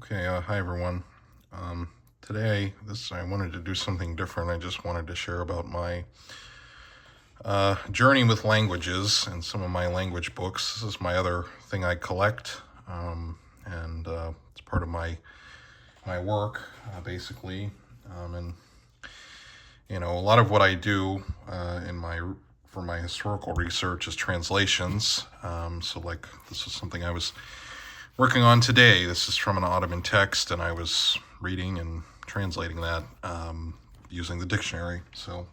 Okay, hi everyone. Today, I wanted to do something different. I just wanted to share about my journey with languages and some of my language books. This is my other thing I collect, and it's part of my work, basically. And a lot of what I do in my for my historical research is translations. So, like, this is something I was working on today. This is from an Ottoman text, and I was reading and translating that using the dictionary. So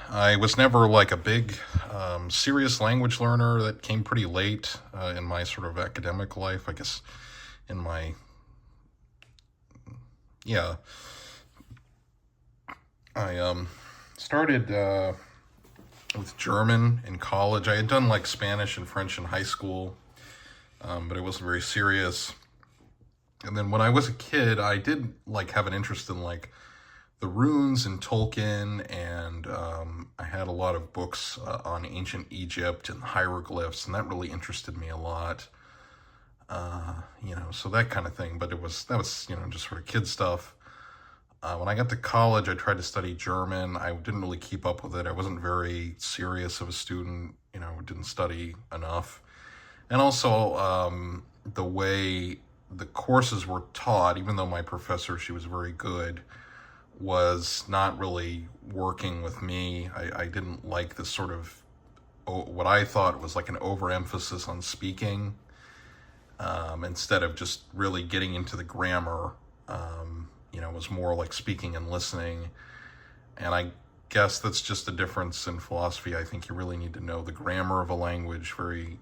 I was never like a big serious language learner. That came pretty late in my sort of academic life, I guess. In my yeah, I started with German in college. I had done like Spanish and French in high school, but it wasn't very serious. And then when I was a kid, I did like have an interest in like the runes and Tolkien, and I had a lot of books on ancient Egypt and hieroglyphs, and that really interested me a lot. So that kind of thing. But that was just sort of kid stuff. When I got to college, I tried to study German. I didn't really keep up with it. I wasn't very serious of a student. Didn't study enough, and also the way the courses were taught, even though my professor, she was very good, was not really working with me. I didn't like this sort of what I thought was like an overemphasis on speaking instead of just really getting into the grammar. It was more like speaking and listening. And I guess that's just a difference in philosophy. I think you really need to know the grammar of a language very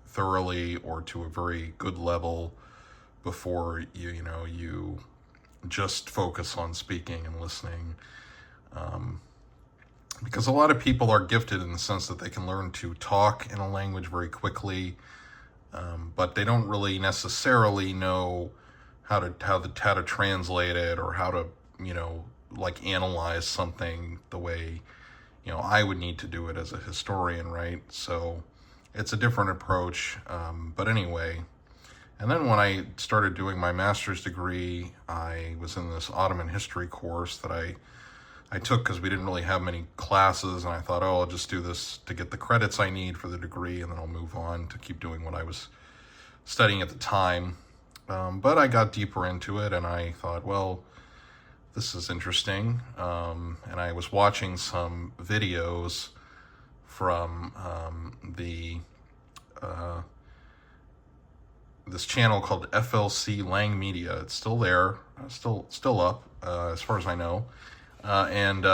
thoroughly or to a very good level before you just focus on speaking and listening. Because a lot of people are gifted in the sense that they can learn to talk in a language very quickly, but they don't really necessarily know how to translate it, or how to like analyze something the way I would need to do it as a historian, right? So it's a different approach. But anyway, and then when I started doing my master's degree, I was in this Ottoman history course that I took because we didn't really have many classes, and I thought, oh, I'll just do this to get the credits I need for the degree, and then I'll move on to keep doing what I was studying at the time. But I got deeper into it, and I thought, well, this is interesting. And I was watching some videos from this channel called FLC Lang Media. It's still there, still up, as far as I know. And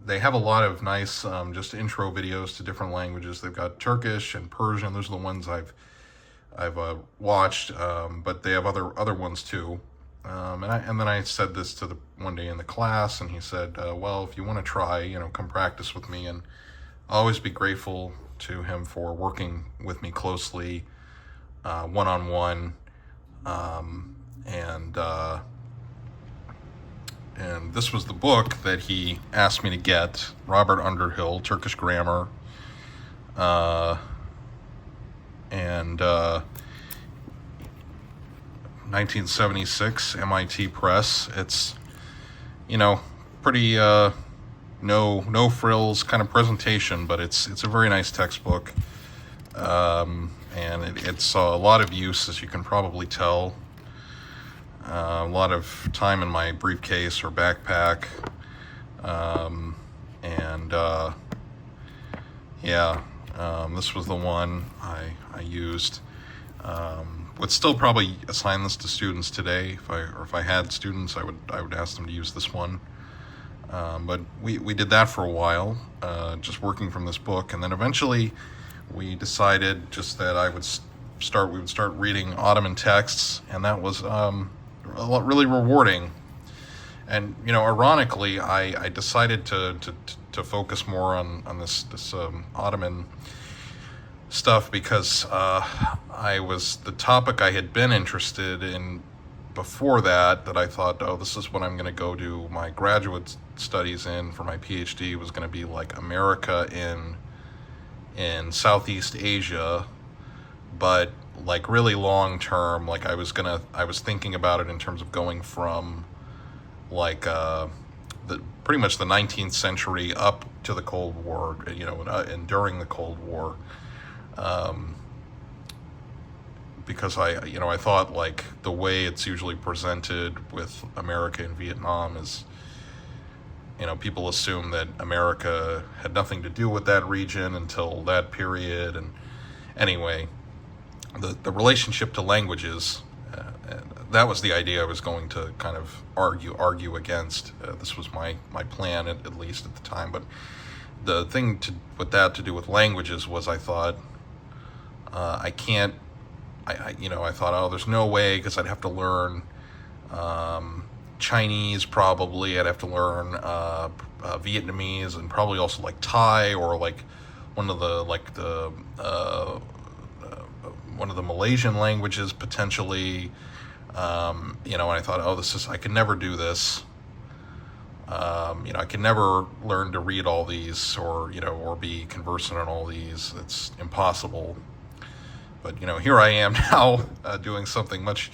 they have a lot of nice just intro videos to different languages. They've got Turkish and Persian. Those are the ones I've watched, but they have other ones too. And then I said this to one day in the class, and he said, well, if you want to try, come practice with me. And I'll always be grateful to him for working with me closely, one-on-one. And this was the book that he asked me to get, Robert Underhill, Turkish Grammar. And 1976, MIT Press. It's pretty no frills kind of presentation, but it's a very nice textbook, and it's a lot of use, as you can probably tell. A lot of time in my briefcase or backpack, and this was the one I used. Would still probably assign this to students today. If I had students, I would ask them to use this one. But we did that for a while, just working from this book, and then eventually we decided just that we would start reading Ottoman texts, and that was really rewarding. And ironically, I decided to focus more on this Ottoman stuff because the topic I had been interested in before that I thought, oh, this is what I'm going to go do my graduate studies in for my PhD, was going to be like America in Southeast Asia. But like really long term. Like I was thinking about it in terms of going from like pretty much the 19th century up to the Cold War, and during the Cold War, because I thought like the way it's usually presented with America and Vietnam is, people assume that America had nothing to do with that region until that period, and anyway, the relationship to languages. That was the idea I was going to kind of argue against. This was my plan, at least at the time. But the thing with that to do with languages was I thought I can't. I thought, oh, there's no way, because I'd have to learn Chinese probably. I'd have to learn Vietnamese, and probably also like Thai, or like one of the one of the Malaysian languages potentially. And I thought, oh, I could never do this. I could never learn to read all these, or be conversant in all these. It's impossible. But, here I am now, doing something much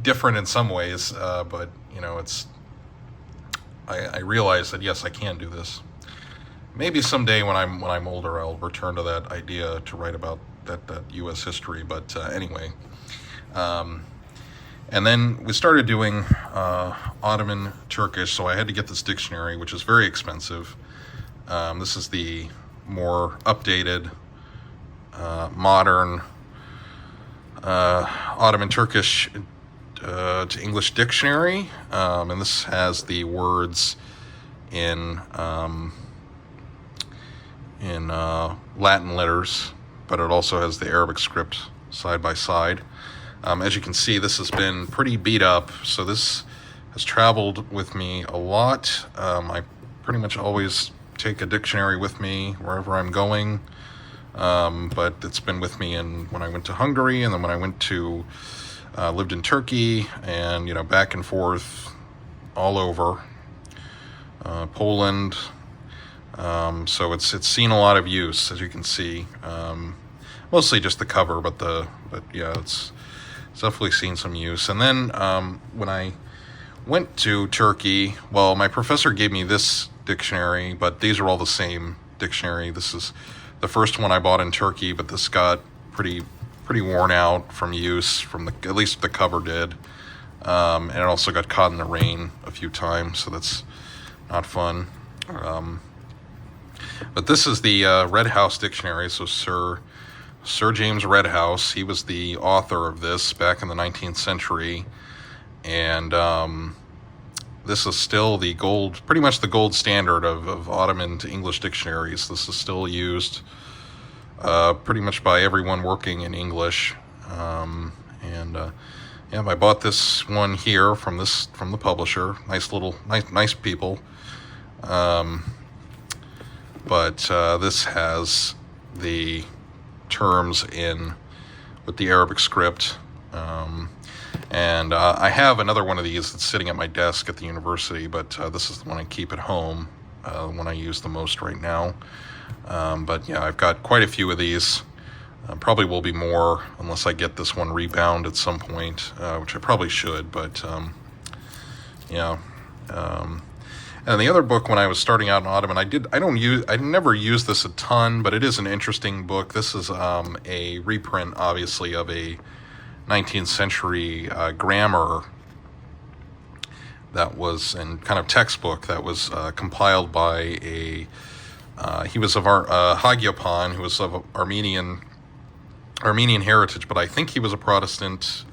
different in some ways. But, I realize that, yes, I can do this. Maybe someday when I'm older, I'll return to that idea to write about that U.S. history. But anyway, and then we started doing Ottoman Turkish, so I had to get this dictionary, which is very expensive. This is the more updated, modern Ottoman Turkish to English dictionary, and this has the words in Latin letters, but it also has the Arabic script side by side. As you can see, this has been pretty beat up, so this has traveled with me a lot. I pretty much always take a dictionary with me wherever I'm going, but it's been with me when I went to Hungary, and then when I went to lived in Turkey, and back and forth all over Poland. So it's seen a lot of use, as you can see. Mostly just the cover, but yeah, it's definitely seen some use. And then when I went to Turkey, well, my professor gave me this dictionary, but these are all the same dictionary. This is the first one I bought in Turkey, but this got pretty worn out from use, at least the cover did. And it also got caught in the rain a few times, so that's not fun. But this is the Red House Dictionary, so Sir James Red House. He was the author of this back in the 19th century, and this is still pretty much the gold standard of Ottoman to English dictionaries. This is still used pretty much by everyone working in English, yeah, I bought this one here from the publisher. Nice people. But this has the terms with the Arabic script, and I have another one of these that's sitting at my desk at the university, but this is the one I keep at home, the one I use the most right now. But yeah, I've got quite a few of these. Probably will be more unless I get this one rebound at some point, which I probably should. But yeah. And the other book, when I was starting out in Ottoman, I never used this a ton, but it is an interesting book. This is a reprint, obviously, of a 19th century grammar that was, and kind of textbook that was compiled by he was of Hagiopan, who was of Armenian heritage, but I think he was a Protestant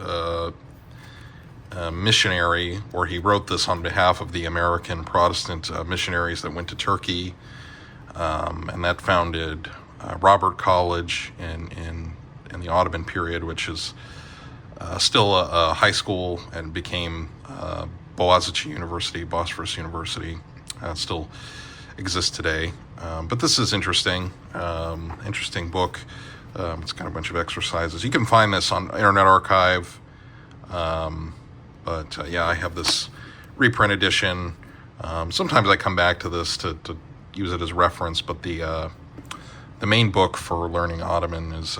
missionary, where he wrote this on behalf of the American Protestant missionaries that went to Turkey, and that founded Robert College in the Ottoman period, which is still a high school, and became Boğaziçi University, Bosphorus University. Still exists today. But this is interesting book. It's got a bunch of exercises. You can find this on Internet Archive. But yeah, I have this reprint edition. Sometimes I come back to this to use it as reference, but the main book for learning Ottoman is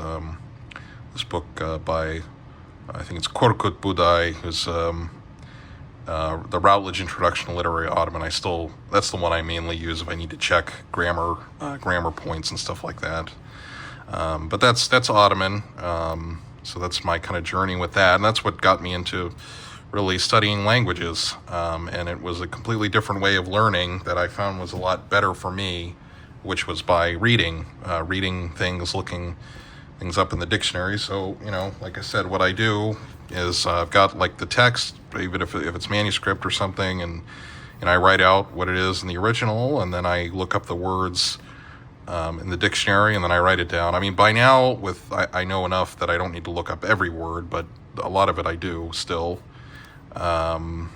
this book by, I think it's Korkut Budai, who's the Routledge Introduction to Literary Ottoman. That's the one I mainly use if I need to check grammar points and stuff like that. But that's Ottoman. So that's my kind of journey with that, and that's what got me into really studying languages. And it was a completely different way of learning that I found was a lot better for me, which was by reading things, looking things up in the dictionary. So, like I said, what I do is I've got like the text, even if it's manuscript or something, and I write out what it is in the original, and then I look up the words in the dictionary, and then I write it down. I mean, by now, I know enough that I don't need to look up every word, but a lot of it I do still. And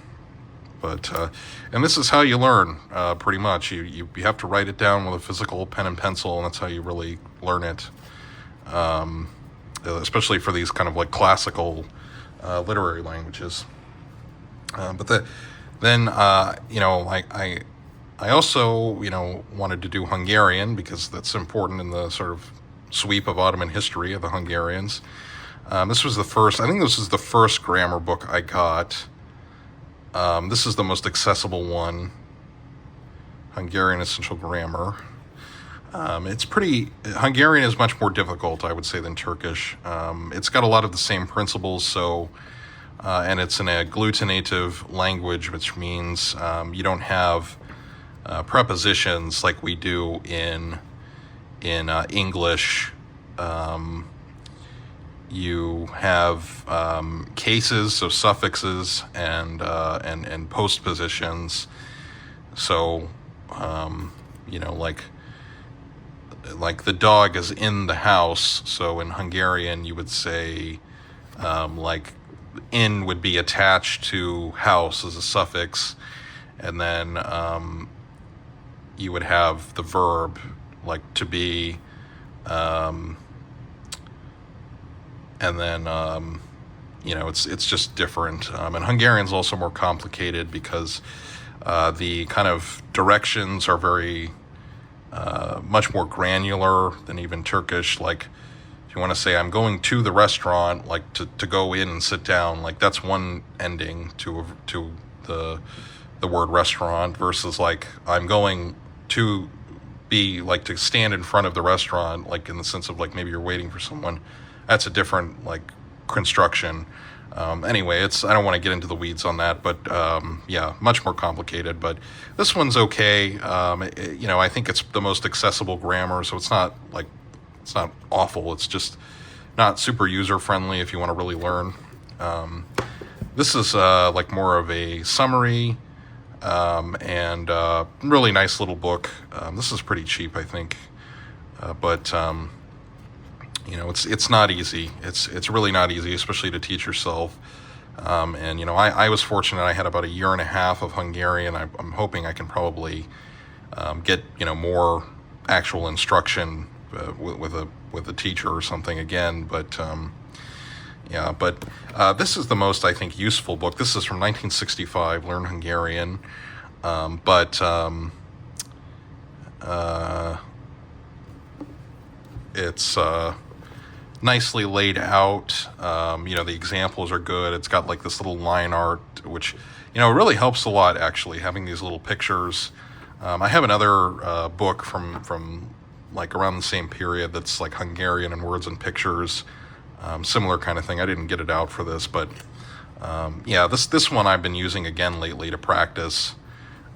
this is how you learn, pretty much. You have to write it down with a physical pen and pencil, and that's how you really learn it. Especially for these kind of like classical literary languages. I also, wanted to do Hungarian because that's important in the sort of sweep of Ottoman history of the Hungarians. I think this is the first grammar book I got. This is the most accessible one, Hungarian Essential Grammar. Hungarian is much more difficult, I would say, than Turkish. It's got a lot of the same principles, and it's an agglutinative language, which means you don't have prepositions like we do in English. You have cases, so suffixes and postpositions. So, like the dog is in the house. So in Hungarian, you would say like in would be attached to house as a suffix, and then you would have the verb like to be, and then it's just different. And Hungarian's also more complicated because the kind of directions are very much more granular than even Turkish. Like if you want to say I'm going to the restaurant, like to go in and sit down, like that's one ending to the word restaurant, versus like I'm going to be like to stand in front of the restaurant, like in the sense of like maybe you're waiting for someone. That's a different like construction. Anyway, I don't want to get into the weeds on that, but much more complicated. But this one's okay. I think it's the most accessible grammar, so it's not awful. It's just not super user friendly if you want to really learn. This is like more of a summary, and really nice little book. This is pretty cheap, I think, but it's not easy. It's really not easy, especially to teach yourself. I was fortunate. I had about a year and a half of Hungarian. I'm hoping I can probably get more actual instruction with a teacher or something again. But this is the most, I think, useful book. This is from 1965, Learn Hungarian. It's nicely laid out. The examples are good. It's got like this little line art, which, really helps a lot, actually, having these little pictures. I have another book from like around the same period that's like Hungarian and words and pictures, similar kind of thing. I didn't get it out for this, but this one I've been using again lately to practice,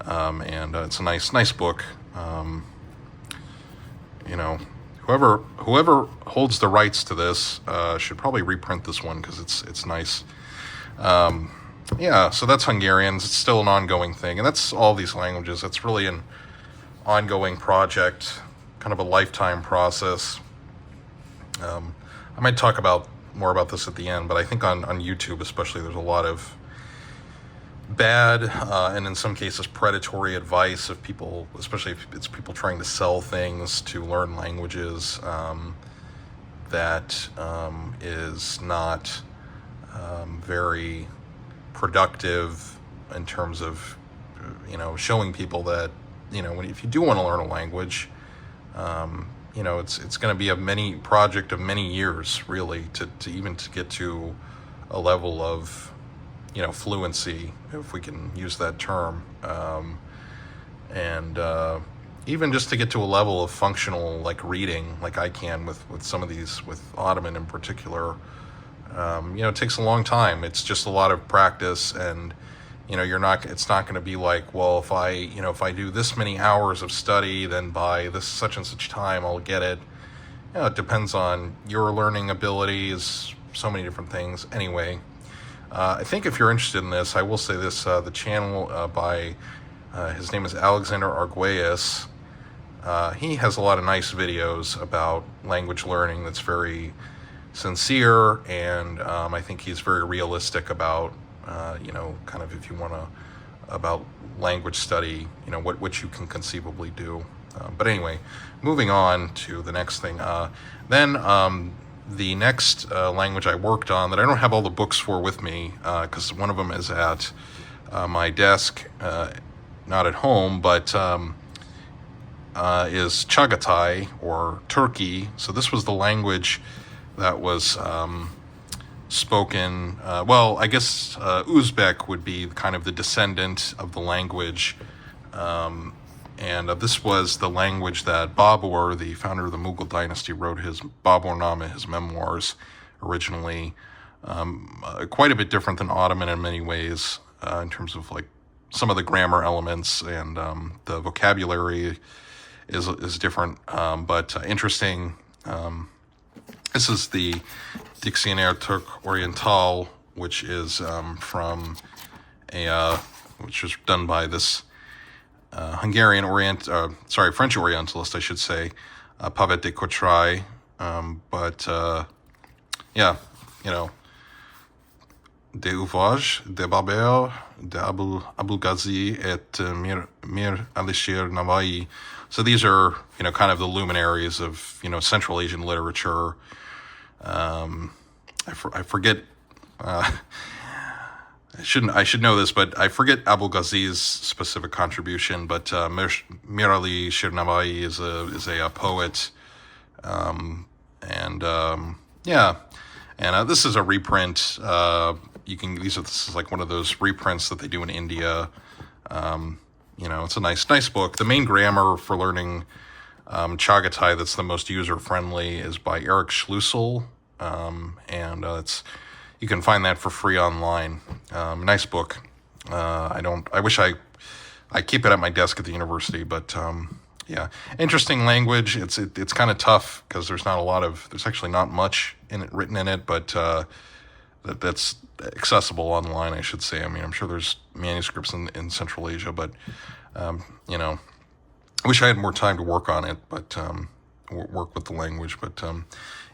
and it's a nice book. Whoever holds the rights to this should probably reprint this one because it's nice. So that's Hungarian. It's still an ongoing thing, and that's all these languages. It's really an ongoing project, kind of a lifetime process. I might talk more about this at the end, but I think on YouTube especially, there's a lot of bad and in some cases predatory advice of people, especially if it's people trying to sell things to learn languages, that is not very productive in terms of showing people that if you do want to learn a language, it's going to be a many project of many years, really, to even to get to a level of, fluency, if we can use that term. And even just to get to a level of functional, like reading, like I can with some of these, with Ottoman in particular. It takes a long time. It's just a lot of practice, and it's not going to be like, well, if I do this many hours of study, then by this such and such time I'll get it. It depends on your learning abilities, so many different things. Anyway, I think if you're interested in this, I will say this: the channel by his name is Alexander Arguelles. He has a lot of nice videos about language learning that's very sincere, and I think he's very realistic about, kind of, if you want to, about language study, what you can conceivably do. But anyway, moving on to the next thing. Then the next language I worked on that I don't have all the books for with me, because one of them is at my desk, not at home, but is Chagatai, or Turkey. So this was the language that was spoken, I guess Uzbek would be kind of the descendant of the language. And this was the language that Babur, the founder of the Mughal dynasty, wrote his Baburnama, his memoirs, originally. Quite a bit different than Ottoman in many ways, in terms of like some of the grammar elements, and the vocabulary is different, but interesting. This is the Dictionnaire Turc Oriental, which is from which was done by this French Orientalist, I should say, Pavet de Courtrai. De Ouvrages, de Babel, de Abul Ghazi, et Mir Alisher Nava'i. So these are, kind of the luminaries of, Central Asian literature. I forget. I should know this, but I forget Abul Ghazi's specific contribution. But Mir Ali Shir Nava'i is a poet, and this is a reprint. This is like one of those reprints that they do in India. It's a nice book. The main grammar for learning Chagatai that's the most user-friendly is by Eric Schlussel, and you can find that for free online. Nice book. I wish I keep it at my desk at the university, but interesting language. It's kind of tough because there's actually not much written in it, but that's accessible online, I should say. I mean, I'm sure there's manuscripts in Central Asia, but I wish I had more time to work on it, but work with the language. But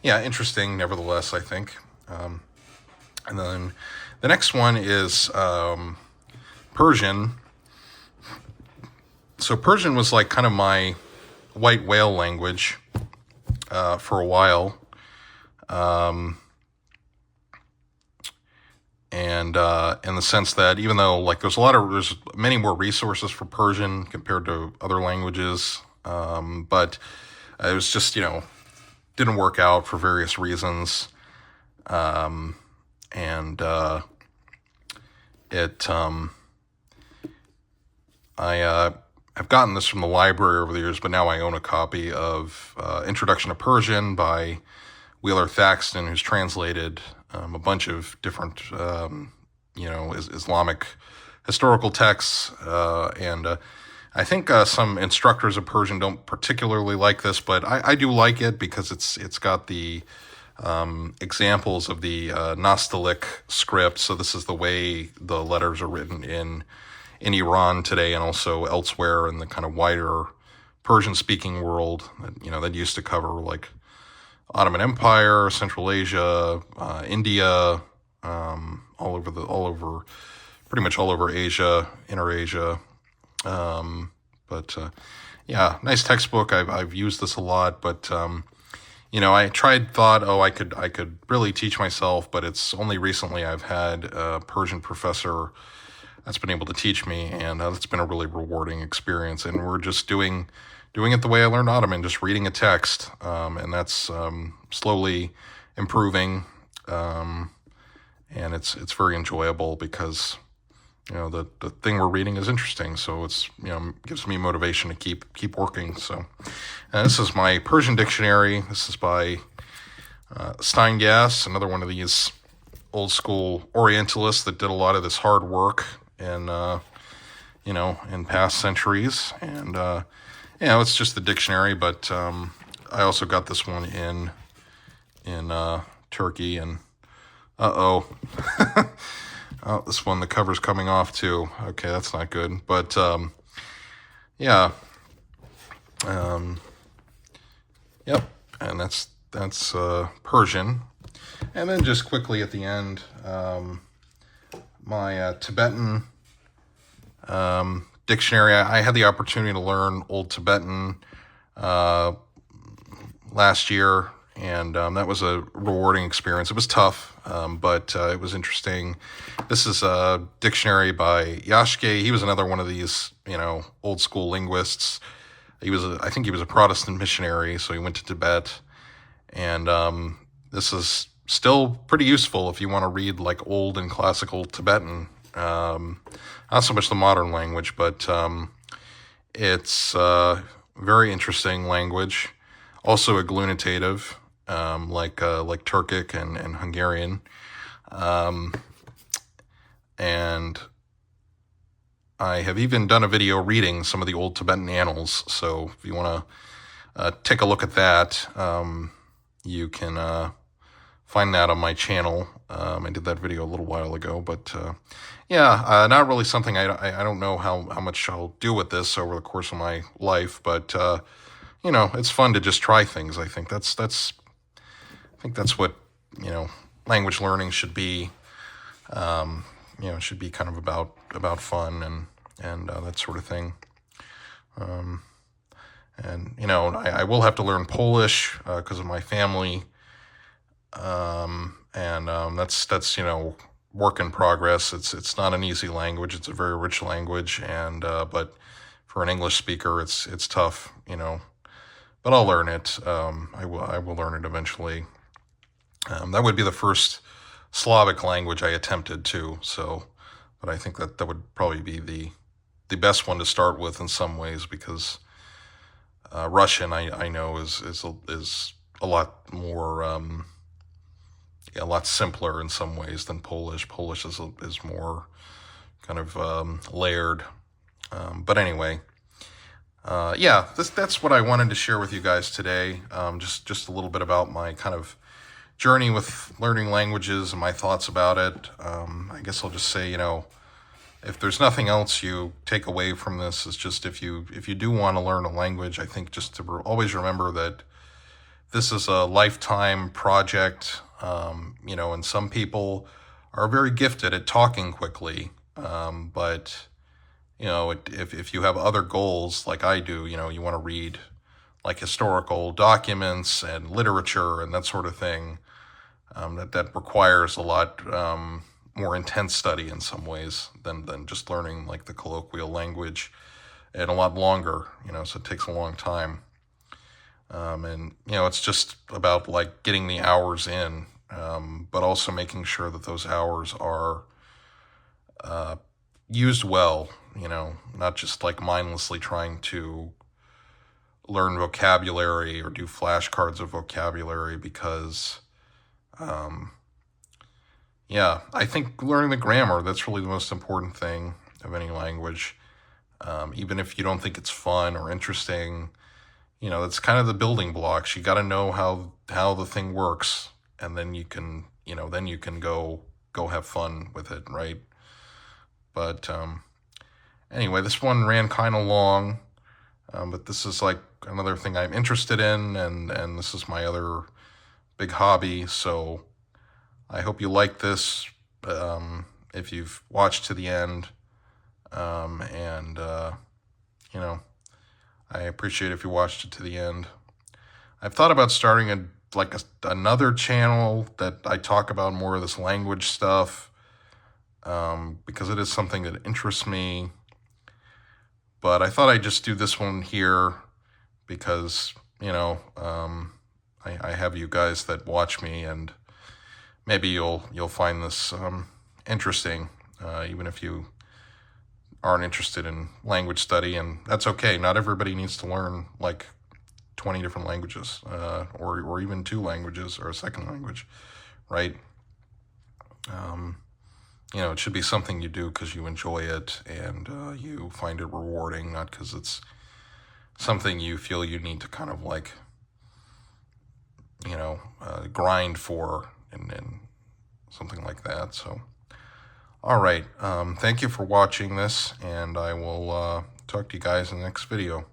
interesting nevertheless, I think. And then the next one is Persian. So Persian was like kind of my white whale language for a while. And in the sense that even though like there's many more resources for Persian compared to other languages, but it was just, didn't work out for various reasons. I've gotten this from the library over the years, but now I own a copy of Introduction to Persian by Wheeler Thaxton, who's translated a bunch of different, Islamic historical texts, and I think some instructors of Persian don't particularly like this, but I do like it because it's got the examples of the Nastaliq script. So this is the way the letters are written in Iran today, and also elsewhere in the kind of wider Persian-speaking world. That used to cover like Ottoman Empire, Central Asia, India, pretty much all over Asia, Inner Asia. Nice textbook. I've used this a lot, but I thought, I could really teach myself, but it's only recently I've had a Persian professor that's been able to teach me, and it's been a really rewarding experience. And we're just doing doing it the way I learned Ottoman, just reading a text, and that's slowly improving, and it's very enjoyable because the thing we're reading is interesting, so it's gives me motivation to keep working. So this is my Persian dictionary. This is by Steingass, another one of these old school Orientalists that did a lot of this hard work in past centuries. And it's just the dictionary, but I also got this one in Turkey. And oh, this one, the cover's coming off too. Okay, that's not good. But yeah, yep, and that's Persian. And then just quickly at the end, my Tibetan dictionary. I had the opportunity to learn Old Tibetan last year, and that was a rewarding experience. It was tough, but it was interesting. This is a dictionary by Yashke. He was another one of these, old school linguists. I think he was a Protestant missionary, so he went to Tibet, and this is still pretty useful if you want to read like old and classical Tibetan. Not so much the modern language, but it's very interesting language. Also agglutinative, like Turkic and Hungarian, and I have even done a video reading some of the old Tibetan annals. So if you want to take a look at that, you can find that on my channel. I did that video a little while ago, but not really something I don't know how much I'll do with this over the course of my life, but it's fun to just try things. I think that's what language learning should be. It should be kind of about fun and that sort of thing. I will have to learn Polish because of my family. That's work in progress. It's not an easy language. It's a very rich language, and but for an English speaker, it's tough, But I'll learn it. I will learn it eventually. That would be the first Slavic language I attempted to. So, but I think that would probably be the best one to start with in some ways, because Russian I know is a lot more. A lot simpler in some ways than Polish. Polish is more kind of layered. But anyway, that's what I wanted to share with you guys today. Just a little bit about my kind of journey with learning languages and my thoughts about it. I guess I'll just say, if there's nothing else you take away from this, is just if you do want to learn a language, I think just to always remember that this is a lifetime project. And some people are very gifted at talking quickly. But if you have other goals like I do, you want to read like historical documents and literature and that sort of thing, that requires a lot more intense study in some ways than just learning like the colloquial language, and a lot longer, so it takes a long time. It's just about like getting the hours in, but also making sure that those hours are used well, not just like mindlessly trying to learn vocabulary or do flashcards of vocabulary, because, I think learning the grammar, that's really the most important thing of any language. Even if you don't think it's fun or interesting, that's kind of the building blocks. You got to know how the thing works, and then you can go have fun with it, right? But anyway, this one ran kind of long, but this is like another thing I'm interested in, and this is my other big hobby. So I hope you like this. If you've watched to the end, I appreciate if you watched it to the end. I've thought about starting another channel that I talk about more of this language stuff, because it is something that interests me. But I thought I'd just do this one here because, I have you guys that watch me, and maybe you'll find this interesting, even if you aren't interested in language study, and that's okay. Not everybody needs to learn like 20 different languages, or even 2 languages or a second language, right? It should be something you do because you enjoy it and you find it rewarding, not because it's something you feel you need to kind of like, grind for and something like that. So, all right. Thank you for watching this, and I will talk to you guys in the next video.